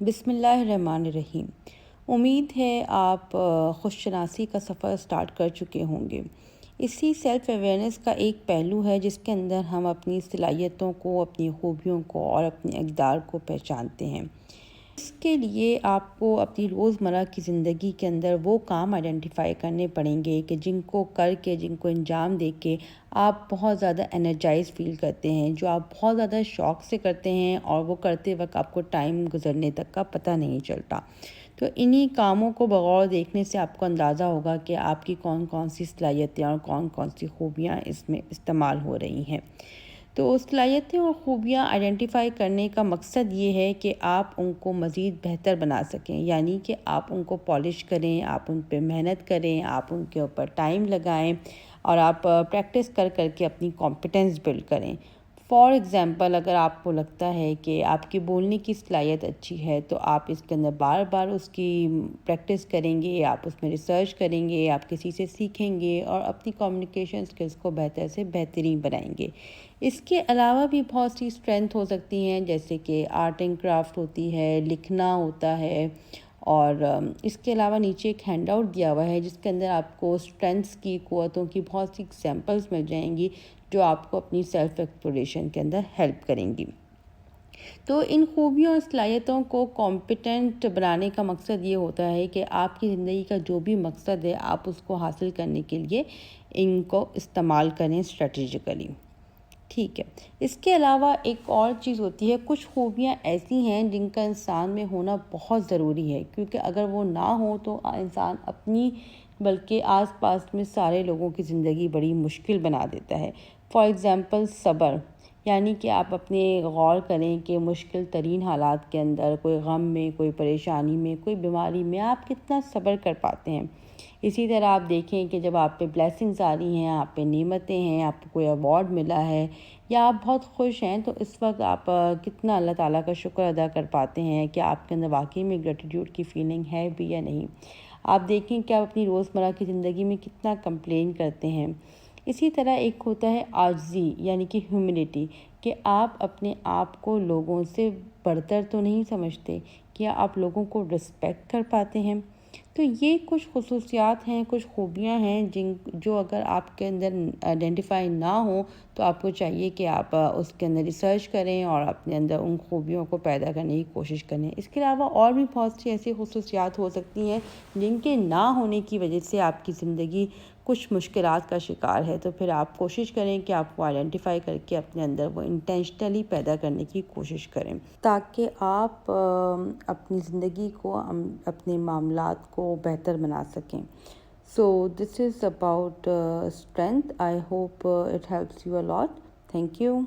بسم اللہ الرحمن الرحیم۔ امید ہے آپ خود شناسی کا سفر سٹارٹ کر چکے ہوں گے۔ اسی سیلف اویئرنیس کا ایک پہلو ہے جس کے اندر ہم اپنی صلاحیتوں کو، اپنی خوبیوں کو اور اپنے اقدار کو پہچانتے ہیں۔ اس کے لیے آپ کو اپنی روزمرہ کی زندگی کے اندر وہ کام آئیڈینٹیفائی کرنے پڑیں گے کہ جن کو کر کے، جن کو انجام دے کے آپ بہت زیادہ انرجائز فیل کرتے ہیں، جو آپ بہت زیادہ شوق سے کرتے ہیں اور وہ کرتے وقت آپ کو ٹائم گزرنے تک کا پتہ نہیں چلتا۔ تو انہی کاموں کو بغور دیکھنے سے آپ کو اندازہ ہوگا کہ آپ کی کون کون سی صلاحیتیں اور کون کون سی خوبیاں اس میں استعمال ہو رہی ہیں۔ تو صلاحیتیں اور خوبیاں آئیڈینٹیفائی کرنے کا مقصد یہ ہے کہ آپ ان کو مزید بہتر بنا سکیں، یعنی کہ آپ ان کو پالش کریں، آپ ان پہ محنت کریں، آپ ان کے اوپر ٹائم لگائیں اور آپ پریکٹس کر کے اپنی کمپیٹنس بلڈ کریں۔ فار ایگزامپل، اگر آپ کو لگتا ہے کہ آپ کی بولنے کی صلاحیت اچھی ہے تو آپ اس کے اندر بار بار اس کی پریکٹس کریں گے، آپ اس میں ریسرچ کریں گے، آپ کسی سے سیکھیں گے اور اپنی کمیونیکیشن اسکلس کو بہتر سے بہترین بنائیں گے۔ اس کے علاوہ بھی بہت سی اسٹرینتھ ہو سکتی ہیں، جیسے کہ آرٹ اینڈ کرافٹ ہوتی ہے، لکھنا ہوتا ہے، اور اس کے علاوہ نیچے ایک ہینڈ آؤٹ دیا ہوا ہے جس کے اندر آپ کو اسٹرینتھس کی، قوتوں کی بہت سی ایگزامپلس مل جائیں گی جو آپ کو اپنی سیلف ایکسپلوریشن کے اندر ہیلپ کریں گی۔ تو ان خوبیوں اور صلاحیتوں کو کمپیٹنٹ بنانے کا مقصد یہ ہوتا ہے کہ آپ کی زندگی کا جو بھی مقصد ہے آپ اس کو حاصل کرنے کے لیے ان کو استعمال کریں اسٹریٹجیکلی۔ ٹھیک ہے، اس کے علاوہ ایک اور چیز ہوتی ہے، کچھ خوبیاں ایسی ہیں جن کا انسان میں ہونا بہت ضروری ہے، کیونکہ اگر وہ نہ ہو تو انسان اپنی بلکہ آس پاس میں سارے لوگوں کی زندگی بڑی مشکل بنا دیتا ہے۔ فار ایگزامپل صبر، یعنی کہ آپ اپنے غور کریں کہ مشکل ترین حالات کے اندر، کوئی غم میں، کوئی پریشانی میں، کوئی بیماری میں آپ کتنا صبر کر پاتے ہیں۔ اسی طرح آپ دیکھیں کہ جب آپ پہ بلیسنگز آ رہی ہیں، آپ پہ نعمتیں ہیں، آپ کو کوئی ایوارڈ ملا ہے یا آپ بہت خوش ہیں، تو اس وقت آپ کتنا اللہ تعالیٰ کا شکر ادا کر پاتے ہیں کہ آپ کے اندر واقعی میں گریٹیٹیوڈ کی فیلنگ ہے بھی یا نہیں۔ آپ دیکھیں کہ آپ اپنی روزمرہ کی زندگی میں کتنا کمپلین کرتے ہیں۔ اسی طرح ایک ہوتا ہے عاجزی، یعنی کہ ہیوملٹی، کہ آپ اپنے آپ کو لوگوں سے برتر تو نہیں سمجھتے، کیا آپ لوگوں کو رسپیکٹ کر پاتے ہیں۔ تو یہ کچھ خصوصیات ہیں، کچھ خوبیاں ہیں جو اگر آپ کے اندر آئیڈینٹیفائی نہ ہوں تو آپ کو چاہیے کہ آپ اس کے اندر ریسرچ کریں اور اپنے اندر ان خوبیوں کو پیدا کرنے کی کوشش کریں۔ اس کے علاوہ اور بھی بہت سی ایسی خصوصیات ہو سکتی ہیں جن کے نہ ہونے کی وجہ سے آپ کی زندگی کچھ مشکلات کا شکار ہے، تو پھر آپ کوشش کریں کہ آپ کو آئیڈینٹیفائی کر کے اپنے اندر وہ انٹینشنلی پیدا کرنے کی کوشش کریں، تاکہ آپ اپنی زندگی کو، اپنے معاملات کو بہتر بنا سکیں۔ So this is about strength. I hope it helps you a lot. Thank you.